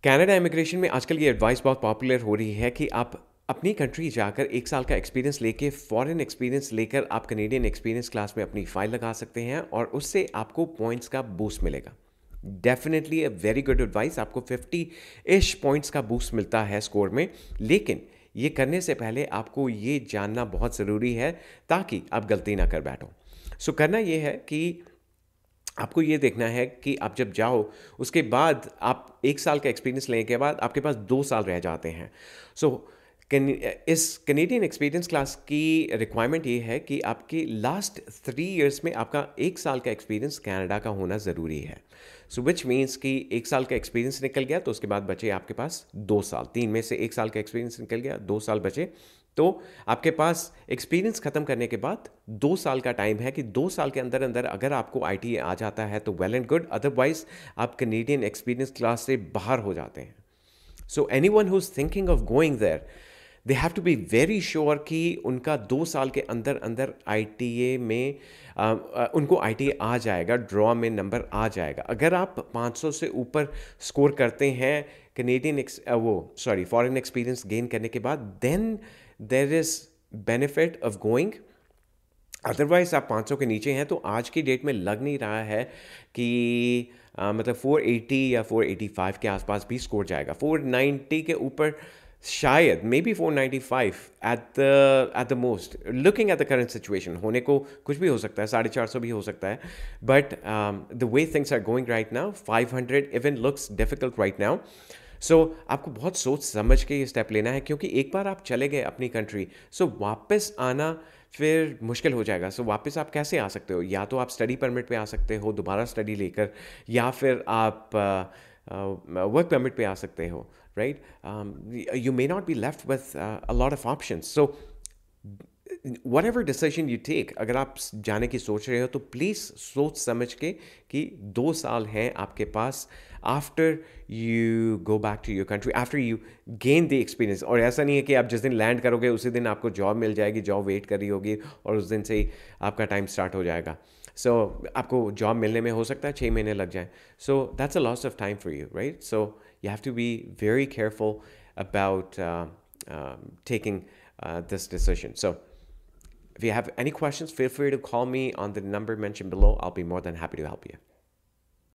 Canada immigration में आजकल ये एडवाइस बहुत पॉपुलर हो रही है कि आप अपनी कंट्री जाकर 1 साल का एक्सपीरियंस लेके फॉरेन एक्सपीरियंस लेकर आप कनेडियन एक्सपीरियंस क्लास में अपनी फ़ाइल लगा सकते हैं और उससे आपको पॉइंट्स का बूस्ट मिलेगा। Definitely a very good advice. आपको 50 पॉइंट्स का बूस्ट मिलता है स्कोर में। लेकिन ये करने से पहले आपको ये जानना बहुत ज़रूरी है ताकि आप गलती ना कर बैठो। सो करना ये है कि आपको ये देखना है कि आप जब जाओ उसके बाद आप 1 साल का एक्सपीरियंस लेने के बाद आपके पास 2 साल रह जाते हैं। सो इस कनेडियन एक्सपीरियंस क्लास की रिक्वायरमेंट ये है कि आपके लास्ट 3 इयर्स में आपका 1 साल का एक्सपीरियंस कनाडा का होना ज़रूरी है। सो विच मीन्स कि 1 साल का एक्सपीरियंस निकल गया तो उसके बाद बचे आपके पास 2 साल। 3 में से 1 साल का एक्सपीरियंस निकल गया, 2 साल बचे। तो आपके पास एक्सपीरियंस ख़त्म करने के बाद 2 साल का टाइम है कि 2 साल के अंदर अंदर अगर आपको आईटीए आ जाता है तो वेल एंड गुड, अदरवाइज आप कनेडियन एक्सपीरियंस क्लास से बाहर हो जाते हैं। So anyone who is thinking of going there, they have to be very sure कि उनका 2 साल के अंदर अंदर आईटीए में उनको आईटीए आ जाएगा, ड्रॉ में नंबर आ जाएगा। अगर आप 500 से ऊपर स्कोर करते हैं कनेडियन फॉरेन एक्सपीरियंस गेन करने के बाद, then there is benefit of going. Otherwise आप 500 के नीचे हैं तो आज की डेट में लग नहीं रहा है कि मतलब 480 या 485 के आसपास भी स्कोर जाएगा। 490 के ऊपर शायद, may be 495 at the most, looking at the current situation. होने को कुछ भी हो सकता है, 450 भी हो सकता है। But the way things are going right now, 500 even looks difficult right now. So आपको बहुत सोच समझ के ये स्टेप लेना है, क्योंकि एक बार आप चले गए अपनी कंट्री, सो वापस आना फिर मुश्किल हो जाएगा। सो वापस आप कैसे आ सकते हो? या तो आप स्टडी परमिट पे आ सकते हो दोबारा स्टडी लेकर, या फिर आप वर्क परमिट पे आ सकते हो, right? You may not be left with a lot of options. So whatever decision you take, अगर आप जाने की सोच रहे हो तो प्लीज़ सोच समझ के कि 2 साल हैं आपके पास after you go back to your country, after you gain the experience. और ऐसा नहीं है कि आप जिस दिन लैंड करोगे उसी दिन आपको जॉब मिल जाएगी, जॉब वेट कर रही होगी और उस दिन से ही आपका टाइम स्टार्ट हो जाएगा। सो आपको जॉब मिलने में हो सकता है 6 महीने लग जाए। So that's a loss of time for you, right? So you have to be very careful about taking this decision. So if you have any questions, feel free to call me on the number mentioned below. I'll be more than happy to help you.